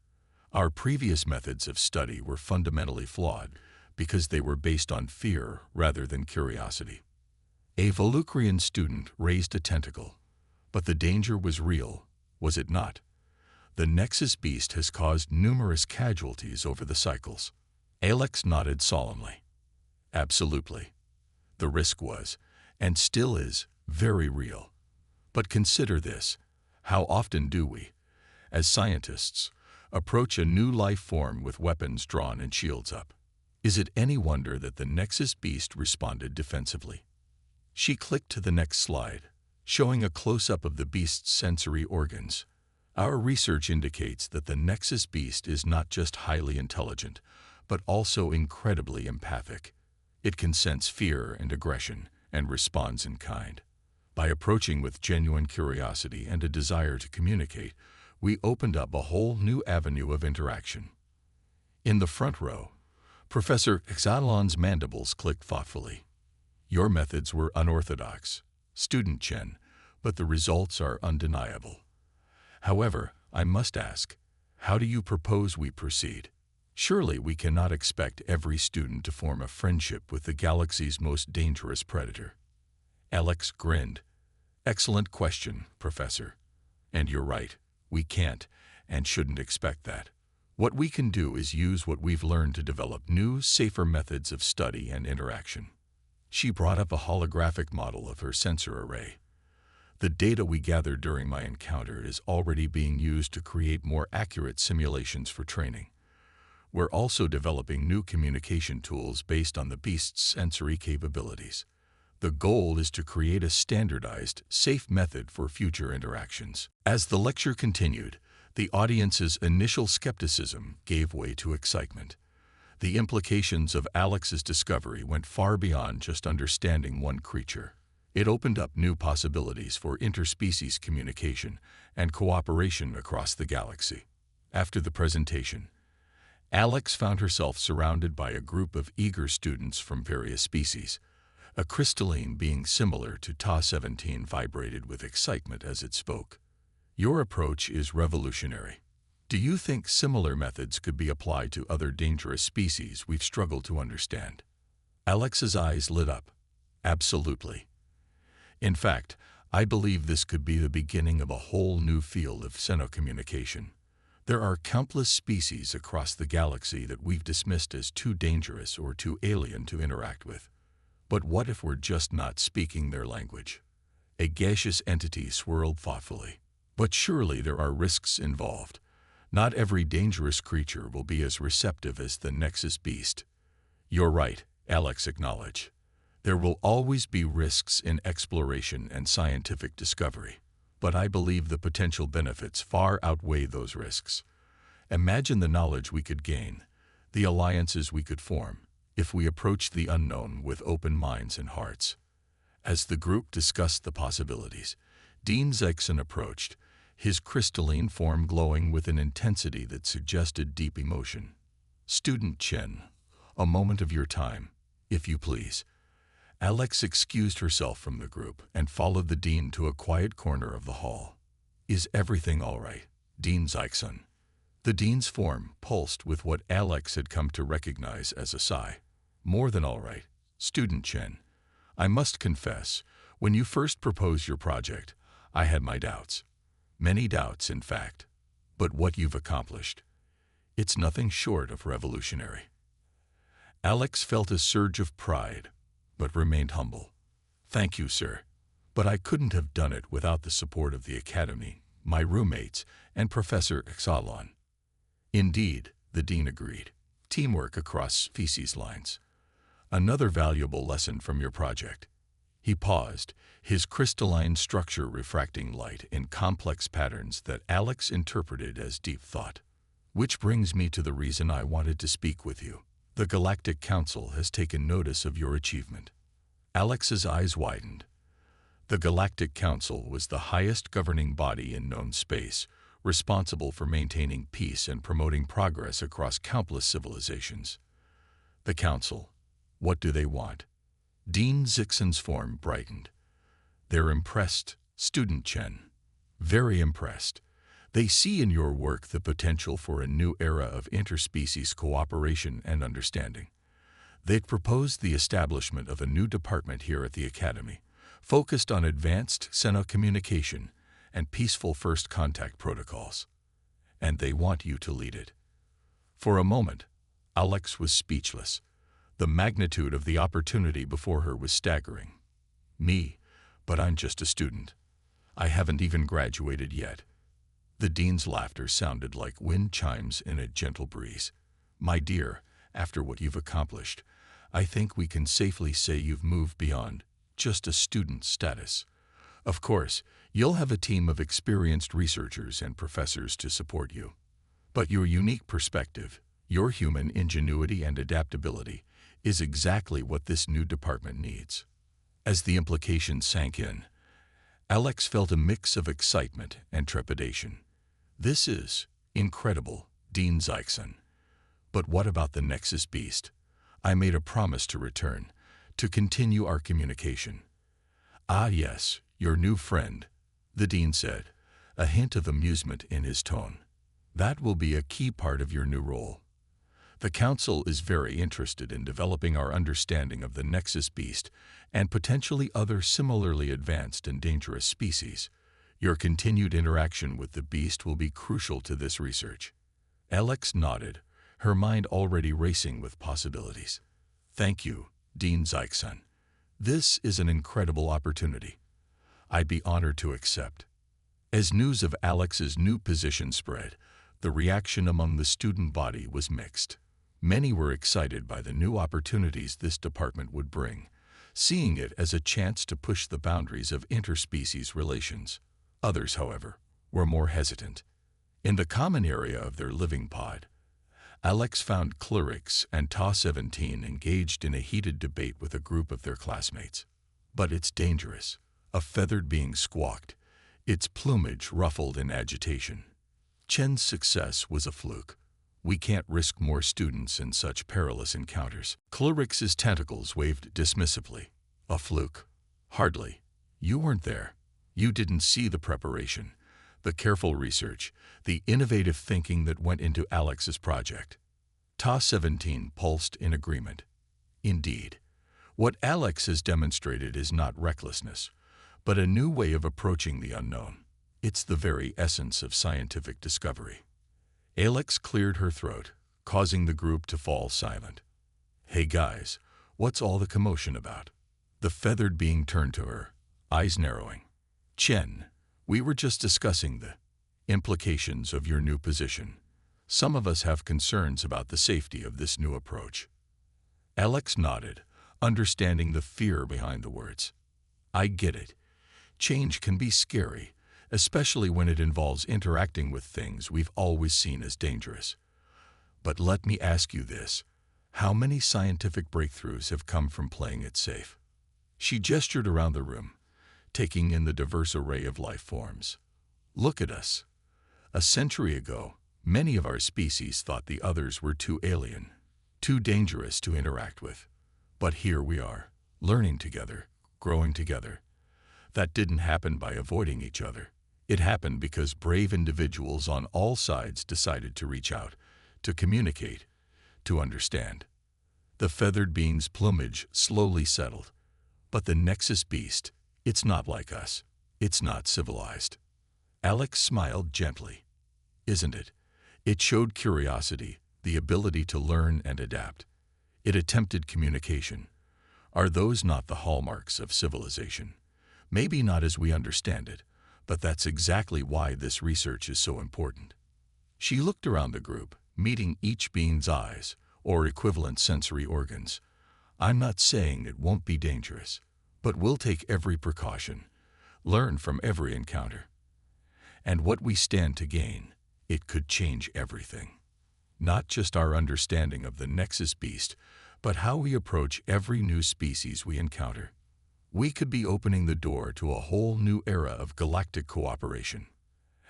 Our previous methods of study were fundamentally flawed because they were based on fear rather than curiosity. A Volucrian student raised a tentacle. But the danger was real, was it not? The Nexus Beast has caused numerous casualties over the cycles. Alex nodded solemnly. Absolutely. The risk was, and still is, very real. But consider this. How often do we, as scientists, approach a new life form with weapons drawn and shields up? Is it any wonder that the Nexus Beast responded defensively? She clicked to the next slide, showing a close-up of the beast's sensory organs. Our research indicates that the Nexus Beast is not just highly intelligent, but also incredibly empathic. It can sense fear and aggression and responds in kind. By approaching with genuine curiosity and a desire to communicate, we opened up a whole new avenue of interaction. In the front row, Professor Xadalon's mandibles clicked thoughtfully. Your methods were unorthodox, student Chen, but the results are undeniable. However, I must ask, how do you propose we proceed? Surely we cannot expect every student to form a friendship with the galaxy's most dangerous predator. Alex grinned. Excellent question, Professor. And you're right, we can't and shouldn't expect that. What we can do is use what we've learned to develop new, safer methods of study and interaction. She brought up a holographic model of her sensor array. The data we gathered during my encounter is already being used to create more accurate simulations for training. We're also developing new communication tools based on the beast's sensory capabilities. The goal is to create a standardized, safe method for future interactions. As the lecture continued, the audience's initial skepticism gave way to excitement. The implications of Alex's discovery went far beyond just understanding one creature. It opened up new possibilities for interspecies communication and cooperation across the galaxy. After the presentation, Alex found herself surrounded by a group of eager students from various species. A crystalline being similar to Ta-17 vibrated with excitement as it spoke. Your approach is revolutionary. Do you think similar methods could be applied to other dangerous species we've struggled to understand? Alex's eyes lit up. Absolutely. In fact, I believe this could be the beginning of a whole new field of xenocommunication. There are countless species across the galaxy that we've dismissed as too dangerous or too alien to interact with. But what if we're just not speaking their language? A gaseous entity swirled thoughtfully. But surely there are risks involved. Not every dangerous creature will be as receptive as the Nexus Beast. You're right, Alex acknowledged. There will always be risks in exploration and scientific discovery, but I believe the potential benefits far outweigh those risks. Imagine the knowledge we could gain, the alliances we could form, if we approached the unknown with open minds and hearts. As the group discussed the possibilities, Dean Zyxon approached, his crystalline form glowing with an intensity that suggested deep emotion. "Student Chen, a moment of your time, if you please." Alex excused herself from the group and followed the dean to a quiet corner of the hall. "Is everything all right, Dean Zyxon?" The dean's form pulsed with what Alex had come to recognize as a sigh. "More than all right, Student Chen. I must confess, when you first proposed your project, I had my doubts. Many doubts, in fact. But what you've accomplished, it's nothing short of revolutionary." Alex felt a surge of pride, but remained humble. "Thank you, sir. But I couldn't have done it without the support of the Academy, my roommates, and Professor Exalon." "Indeed," the dean agreed. "Teamwork across species lines. Another valuable lesson from your project." He paused, his crystalline structure refracting light in complex patterns that Alex interpreted as deep thought. "Which brings me to the reason I wanted to speak with you. The Galactic Council has taken notice of your achievement." Alex's eyes widened. The Galactic Council was the highest governing body in known space, responsible for maintaining peace and promoting progress across countless civilizations. "The Council, what do they want?" Dean Zyxon's form brightened. "They're impressed, Student Chen. Very impressed. They see in your work the potential for a new era of interspecies cooperation and understanding. They've proposed the establishment of a new department here at the Academy, focused on advanced xenocommunication and peaceful first contact protocols. And they want you to lead it." For a moment, Alex was speechless. The magnitude of the opportunity before her was staggering. "Me? But I'm just a student. I haven't even graduated yet." The dean's laughter sounded like wind chimes in a gentle breeze. "My dear, after what you've accomplished, I think we can safely say you've moved beyond just a student status. Of course, you'll have a team of experienced researchers and professors to support you. But your unique perspective, your human ingenuity and adaptability, is exactly what this new department needs." As the implication sank in, Alex felt a mix of excitement and trepidation. "This is incredible, Dean Zyxon. But what about the Nexus Beast? I made a promise to return, to continue our communication." "Ah yes, your new friend," the dean said, a hint of amusement in his tone. "That will be a key part of your new role. The Council is very interested in developing our understanding of the Nexus Beast and potentially other similarly advanced and dangerous species. Your continued interaction with the beast will be crucial to this research." Alex nodded, her mind already racing with possibilities. "Thank you, Dean Zyxon. This is an incredible opportunity. I'd be honored to accept." As news of Alex's new position spread, the reaction among the student body was mixed. Many were excited by the new opportunities this department would bring, seeing it as a chance to push the boundaries of interspecies relations. Others, however, were more hesitant. In the common area of their living pod, Alex found Clyrix and Ta-17 engaged in a heated debate with a group of their classmates. "But it's dangerous," a feathered being squawked, its plumage ruffled in agitation. "Chen's success was a fluke. We can't risk more students in such perilous encounters." Clyrix's tentacles waved dismissively. "A fluke? Hardly. You weren't there. You didn't see the preparation, the careful research, the innovative thinking that went into Alex's project." Ta-17 pulsed in agreement. "Indeed. What Alex has demonstrated is not recklessness, but a new way of approaching the unknown. It's the very essence of scientific discovery." Alex cleared her throat, causing the group to fall silent. "Hey guys, what's all the commotion about?" The feathered being turned to her, eyes narrowing. "Chen, we were just discussing the implications of your new position. Some of us have concerns about the safety of this new approach." Alex nodded, understanding the fear behind the words. I get it. Change can be scary, especially when it involves interacting with things we've always seen as dangerous. But let me ask you this. How many scientific breakthroughs have come from playing it safe? She gestured around the room, taking in the diverse array of life forms. Look at us. A century ago, many of our species thought the others were too alien, too dangerous to interact with. But here we are, learning together, growing together. That didn't happen by avoiding each other. It happened because brave individuals on all sides decided to reach out, to communicate, to understand. The feathered being's plumage slowly settled. But the Nexus beast, it's not like us. It's not civilized. Alex smiled gently. Isn't it? It showed curiosity, the ability to learn and adapt. It attempted communication. Are those not the hallmarks of civilization? Maybe not as we understand it, but that's exactly why this research is so important. She looked around the group, meeting each being's eyes, or equivalent sensory organs. I'm not saying it won't be dangerous, but we'll take every precaution, learn from every encounter. And what we stand to gain, it could change everything. Not just our understanding of the Nexus beast, but how we approach every new species we encounter. We could be opening the door to a whole new era of galactic cooperation.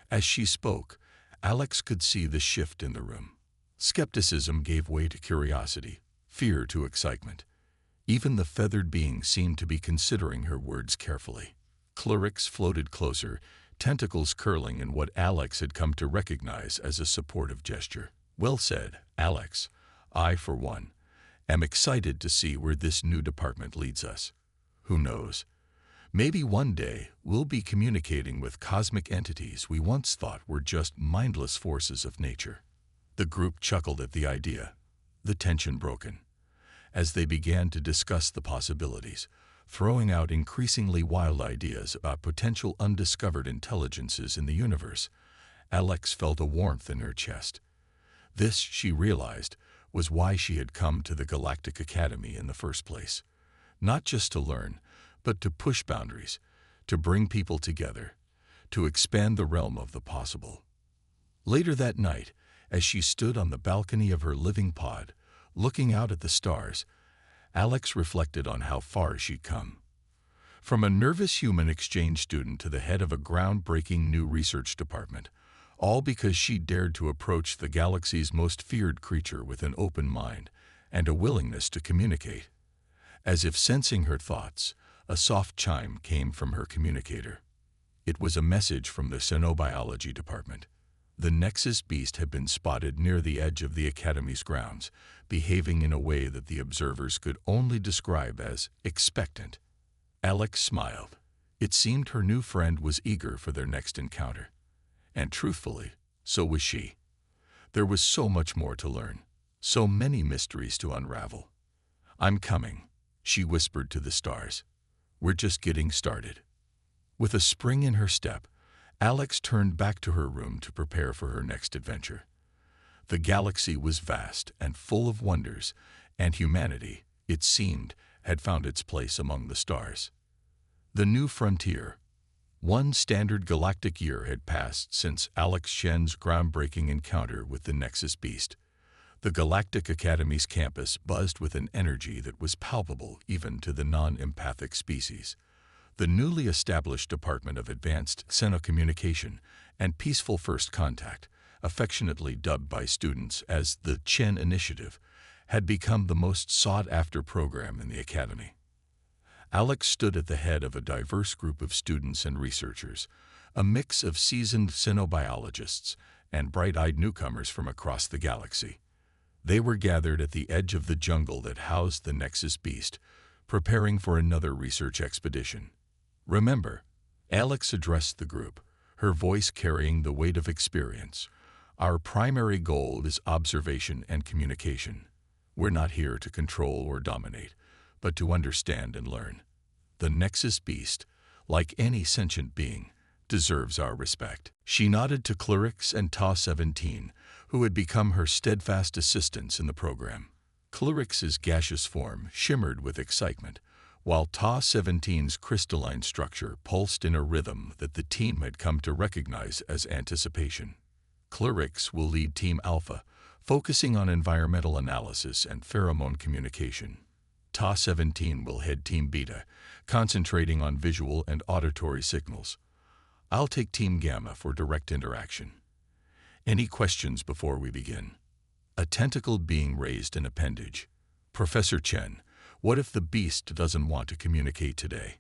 As she spoke, Alex could see the shift in the room. Skepticism gave way to curiosity, fear to excitement. Even the feathered being seemed to be considering her words carefully. Clerics floated closer, tentacles curling in what Alex had come to recognize as a supportive gesture. Well said, Alex. I, for one, am excited to see where this new department leads us. Who knows? Maybe one day we'll be communicating with cosmic entities we once thought were just mindless forces of nature. The group chuckled at the idea, the tension broken. As they began to discuss the possibilities, throwing out increasingly wild ideas about potential undiscovered intelligences in the universe, Alex felt a warmth in her chest. This, she realized, was why she had come to the Galactic Academy in the first place. Not just to learn, but to push boundaries, to bring people together, to expand the realm of the possible. Later that night, as she stood on the balcony of her living pod, looking out at the stars, Alex reflected on how far she'd come. From a nervous human exchange student to the head of a groundbreaking new research department, all because she dared to approach the galaxy's most feared creature with an open mind and a willingness to communicate. As if sensing her thoughts, a soft chime came from her communicator. It was a message from the xenobiology department. The Nexus beast had been spotted near the edge of the Academy's grounds, behaving in a way that the observers could only describe as expectant. Alex smiled. It seemed her new friend was eager for their next encounter. And truthfully, so was she. There was so much more to learn, so many mysteries to unravel. I'm coming, she whispered to the stars. We're just getting started. With a spring in her step, Alex turned back to her room to prepare for her next adventure. The galaxy was vast and full of wonders, and humanity, it seemed, had found its place among the stars. The new frontier. One standard galactic year had passed since Alex Shen's groundbreaking encounter with the Nexus beast. The Galactic Academy's campus buzzed with an energy that was palpable even to the non-empathic species. The newly established Department of Advanced Xenocommunication and Peaceful First Contact, affectionately dubbed by students as the Chen Initiative, had become the most sought-after program in the Academy. Alex stood at the head of a diverse group of students and researchers, a mix of seasoned xenobiologists and bright-eyed newcomers from across the galaxy. They were gathered at the edge of the jungle that housed the Nexus beast, preparing for another research expedition. Remember, Alex addressed the group, her voice carrying the weight of experience. Our primary goal is observation and communication. We're not here to control or dominate, but to understand and learn. The Nexus beast, like any sentient being, deserves our respect. She nodded to Clerics and Ta-17, who had become her steadfast assistants in the program. Clyrix's gaseous form shimmered with excitement, while Ta-17's crystalline structure pulsed in a rhythm that the team had come to recognize as anticipation. Clyrix will lead Team Alpha, focusing on environmental analysis and pheromone communication. Ta-17 will head Team Beta, concentrating on visual and auditory signals. I'll take Team Gamma for direct interaction. Any questions before we begin? A tentacle being raised an appendage. Professor Chen, what if the beast doesn't want to communicate today?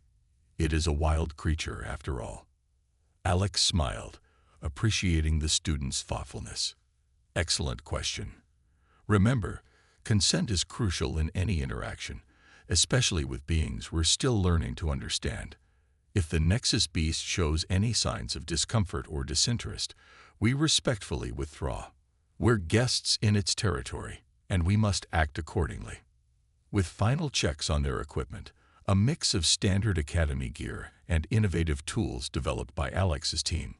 It is a wild creature, after all. Alex smiled, appreciating the student's thoughtfulness. Excellent question. Remember, consent is crucial in any interaction, especially with beings we're still learning to understand. If the Nexus beast shows any signs of discomfort or disinterest, we respectfully withdraw. We're guests in its territory, and we must act accordingly. With final checks on their equipment, a mix of standard academy gear and innovative tools developed by Alex's team,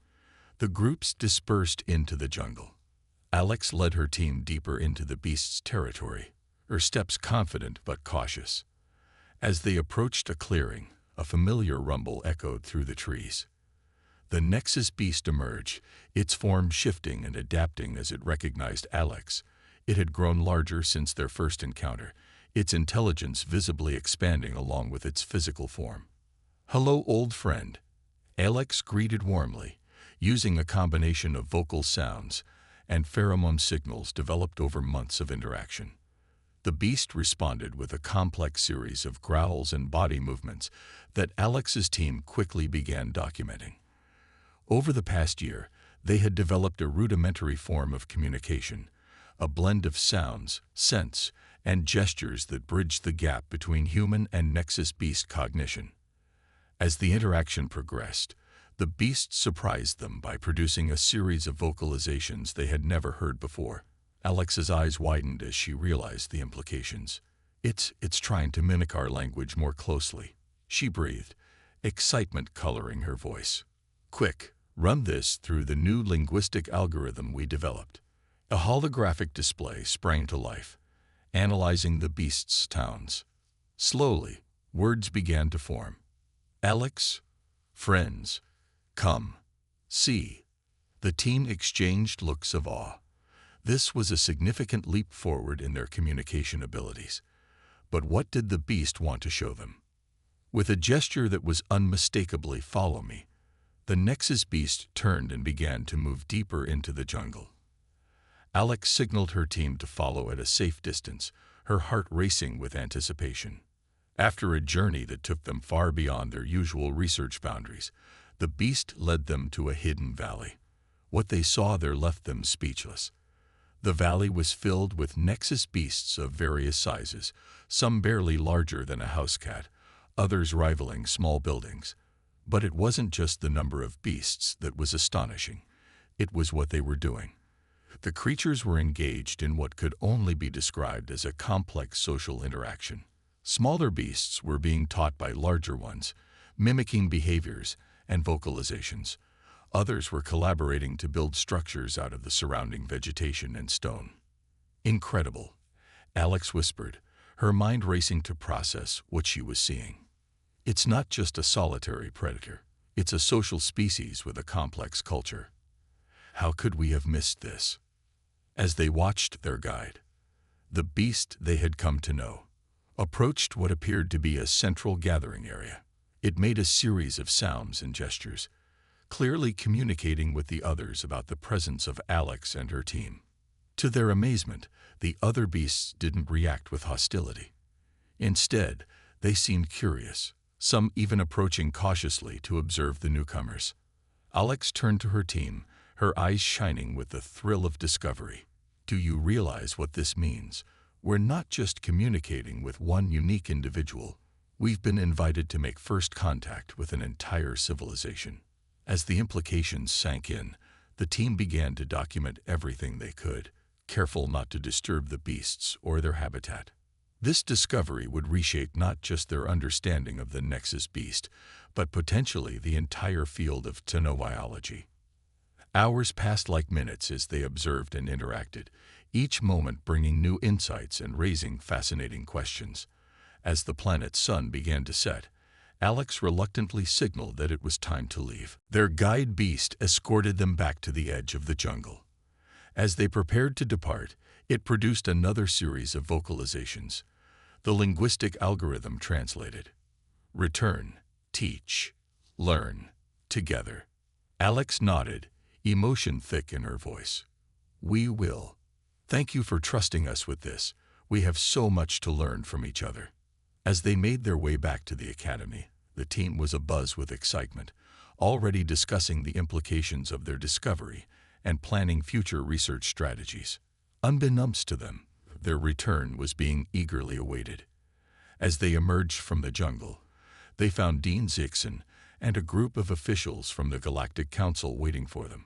the groups dispersed into the jungle. Alex led her team deeper into the beast's territory, her steps confident but cautious. As they approached a clearing, a familiar rumble echoed through the trees. The Nexus beast emerged, its form shifting and adapting as it recognized Alex. It had grown larger since their first encounter, its intelligence visibly expanding along with its physical form. "Hello, old friend," Alex greeted warmly, using a combination of vocal sounds and pheromone signals developed over months of interaction. The beast responded with a complex series of growls and body movements that Alex's team quickly began documenting. Over the past year, they had developed a rudimentary form of communication, a blend of sounds, scents, and gestures that bridged the gap between human and Nexus beast cognition. As the interaction progressed, the beast surprised them by producing a series of vocalizations they had never heard before. Alex's eyes widened as she realized the implications. It's trying to mimic our language more closely," she breathed, excitement coloring her voice. "Quick, run this through the new linguistic algorithm we developed." A holographic display sprang to life, analyzing the beast's sounds. Slowly, words began to form. "Alex, friends, come, see." The team exchanged looks of awe. This was a significant leap forward in their communication abilities. But what did the beast want to show them? With a gesture that was unmistakably "follow me," the Nexus beast turned and began to move deeper into the jungle. Alex signaled her team to follow at a safe distance, her heart racing with anticipation. After a journey that took them far beyond their usual research boundaries, the beast led them to a hidden valley. What they saw there left them speechless. The valley was filled with Nexus beasts of various sizes, some barely larger than a house cat, others rivaling small buildings. But it wasn't just the number of beasts that was astonishing. It was what they were doing. The creatures were engaged in what could only be described as a complex social interaction. Smaller beasts were being taught by larger ones, mimicking behaviors and vocalizations. Others were collaborating to build structures out of the surrounding vegetation and stone. "Incredible," Alex whispered, her mind racing to process what she was seeing. "It's not just a solitary predator. It's a social species with a complex culture. How could we have missed this?" As they watched their guide, the beast they had come to know, approached what appeared to be a central gathering area. It made a series of sounds and gestures, clearly communicating with the others about the presence of Alex and her team. To their amazement, the other beasts didn't react with hostility. Instead, they seemed curious, some even approaching cautiously to observe the newcomers. Alex turned to her team, her eyes shining with the thrill of discovery. "Do you realize what this means? We're not just communicating with one unique individual. We've been invited to make first contact with an entire civilization." As the implications sank in, the team began to document everything they could, careful not to disturb the beasts or their habitat. This discovery would reshape not just their understanding of the Nexus beast, but potentially the entire field of tenobiology. Hours passed like minutes as they observed and interacted, each moment bringing new insights and raising fascinating questions. As the planet's sun began to set, Alex reluctantly signaled that it was time to leave. Their guide beast escorted them back to the edge of the jungle. As they prepared to depart, it produced another series of vocalizations. The linguistic algorithm translated: return, teach, learn, together. Alex nodded, emotion thick in her voice. We will. Thank you for trusting us with this. We have so much to learn from each other. As they made their way back to the academy, the team was abuzz with excitement, already discussing the implications of their discovery and planning future research strategies. Unbeknownst to them, their return was being eagerly awaited. As they emerged from the jungle, they found Dean Zixon and a group of officials from the Galactic Council waiting for them.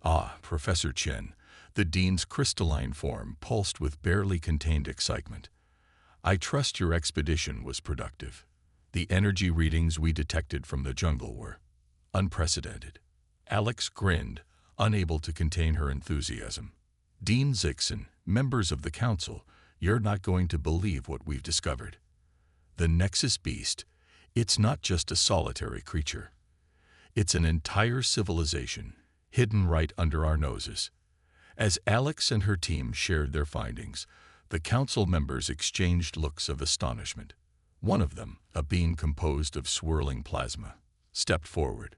Ah, Professor Chen, the Dean's crystalline form pulsed with barely contained excitement. I trust your expedition was productive. The energy readings we detected from the jungle were unprecedented. Alex grinned, unable to contain her enthusiasm. Dean Zixon, members of the council, you're not going to believe what we've discovered. The Nexus Beast, it's not just a solitary creature. It's an entire civilization, hidden right under our noses. As Alex and her team shared their findings, the council members exchanged looks of astonishment. One of them, a being composed of swirling plasma, stepped forward.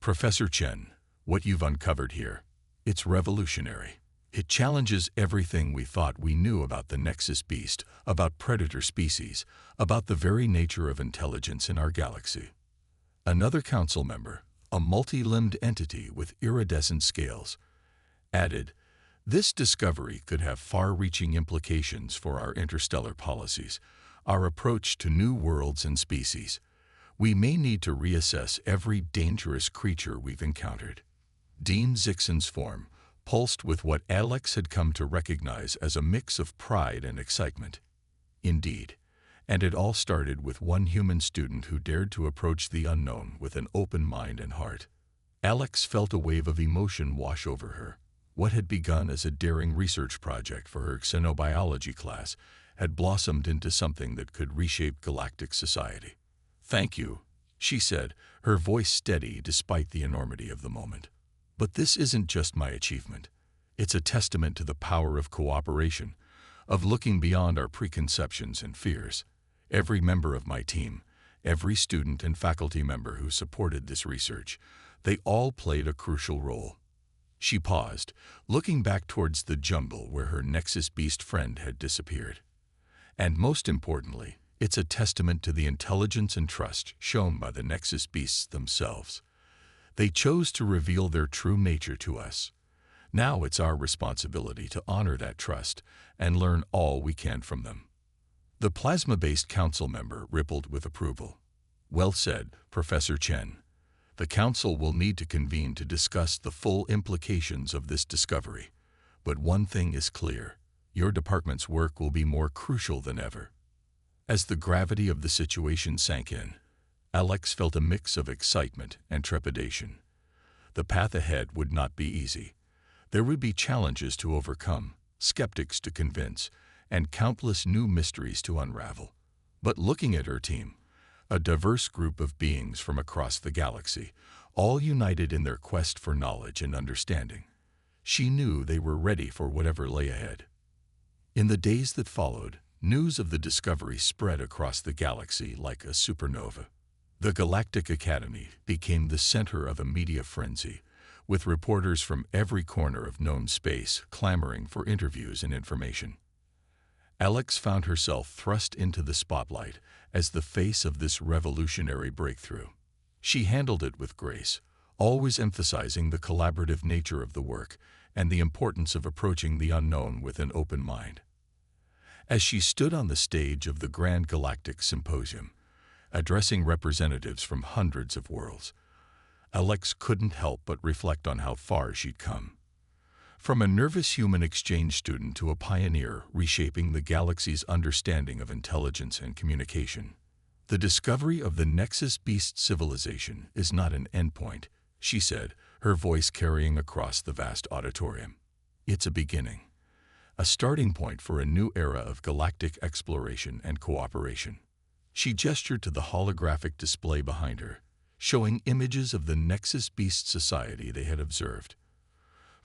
Professor Chen, what you've uncovered here, it's revolutionary. It challenges everything we thought we knew about the Nexus Beast, about predator species, about the very nature of intelligence in our galaxy. Another council member, a multi-limbed entity with iridescent scales, added, this discovery could have far-reaching implications for our interstellar policies, our approach to new worlds and species. We may need to reassess every dangerous creature we've encountered. Dean Zixon's form pulsed with what Alex had come to recognize as a mix of pride and excitement. Indeed, and it all started with one human student who dared to approach the unknown with an open mind and heart. Alex felt a wave of emotion wash over her. What had begun as a daring research project for her xenobiology class had blossomed into something that could reshape galactic society. Thank you, she said, her voice steady despite the enormity of the moment. But this isn't just my achievement. It's a testament to the power of cooperation, of looking beyond our preconceptions and fears. Every member of my team, every student and faculty member who supported this research, they all played a crucial role. She paused, looking back towards the jungle where her Nexus Beast friend had disappeared. And most importantly, it's a testament to the intelligence and trust shown by the Nexus Beasts themselves. They chose to reveal their true nature to us. Now it's our responsibility to honor that trust and learn all we can from them. The plasma-based council member rippled with approval. Well said, Professor Chen. The council will need to convene to discuss the full implications of this discovery. But one thing is clear. Your department's work will be more crucial than ever. As the gravity of the situation sank in, Alex felt a mix of excitement and trepidation. The path ahead would not be easy. There would be challenges to overcome, skeptics to convince, and countless new mysteries to unravel. But looking at her team, a diverse group of beings from across the galaxy, all united in their quest for knowledge and understanding, she knew they were ready for whatever lay ahead. In the days that followed, news of the discovery spread across the galaxy like a supernova. The Galactic Academy became the center of a media frenzy, with reporters from every corner of known space clamoring for interviews and information. Alex found herself thrust into the spotlight as the face of this revolutionary breakthrough. She handled it with grace, always emphasizing the collaborative nature of the work and the importance of approaching the unknown with an open mind. As she stood on the stage of the Grand Galactic Symposium, addressing representatives from hundreds of worlds, Alex couldn't help but reflect on how far she'd come. From a nervous human exchange student to a pioneer reshaping the galaxy's understanding of intelligence and communication, the discovery of the Nexus Beast civilization is not an endpoint, she said, her voice carrying across the vast auditorium. It's a beginning. a starting point for a new era of galactic exploration and cooperation. She gestured to the holographic display behind her, showing images of the Nexus Beast Society they had observed.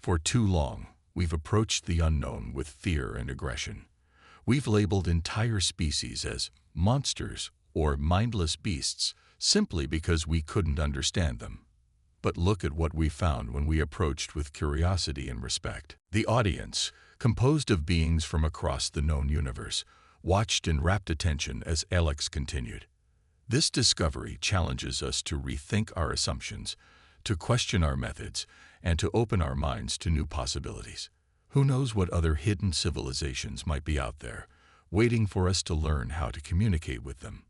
For too long, we've approached the unknown with fear and aggression. We've labeled entire species as monsters or mindless beasts simply because we couldn't understand them. But look at what we found when we approached with curiosity and respect. The audience, composed of beings from across the known universe, watched in rapt attention as Alex continued. This discovery challenges us to rethink our assumptions, to question our methods, and to open our minds to new possibilities. Who knows what other hidden civilizations might be out there, waiting for us to learn how to communicate with them.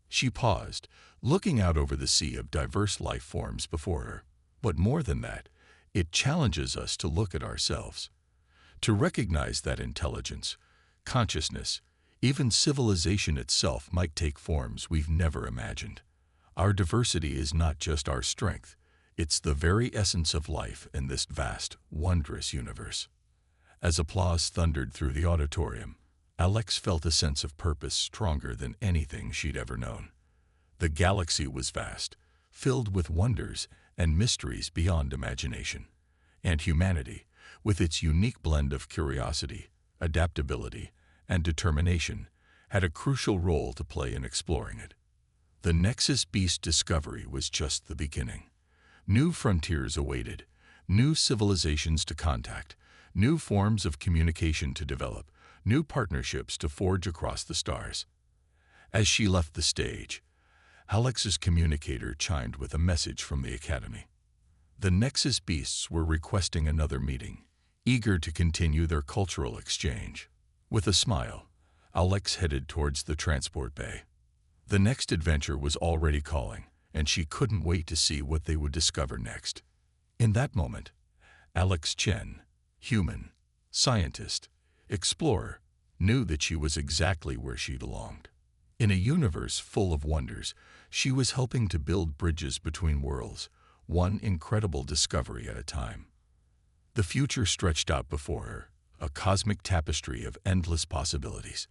She paused, looking out over the sea of diverse life forms before her. But more than that, it challenges us to look at ourselves, to recognize that intelligence, consciousness, even civilization itself might take forms we've never imagined. Our diversity is not just our strength, it's the very essence of life in this vast, wondrous universe. As applause thundered through the auditorium, Alex felt a sense of purpose stronger than anything she'd ever known. The galaxy was vast, filled with wonders and mysteries beyond imagination. And humanity, with its unique blend of curiosity, adaptability, and determination, had a crucial role to play in exploring it. The Nexus Beast discovery was just the beginning. New frontiers awaited, new civilizations to contact, new forms of communication to develop, new partnerships to forge across the stars. As she left the stage, Alex's communicator chimed with a message from the Academy. The Nexus Beasts were requesting another meeting, eager to continue their cultural exchange. With a smile, Alex headed towards the transport bay. The next adventure was already calling, and she couldn't wait to see what they would discover next. In that moment, Alex Chen, human, scientist, explorer, knew that she was exactly where she belonged. In a universe full of wonders, she was helping to build bridges between worlds, one incredible discovery at a time. The future stretched out before her, a cosmic tapestry of endless possibilities.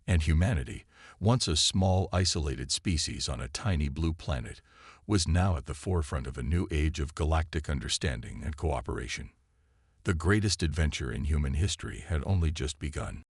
And humanity, once a small, isolated species on a tiny blue planet, was now at the forefront of a new age of galactic understanding and cooperation. The greatest adventure in human history had only just begun.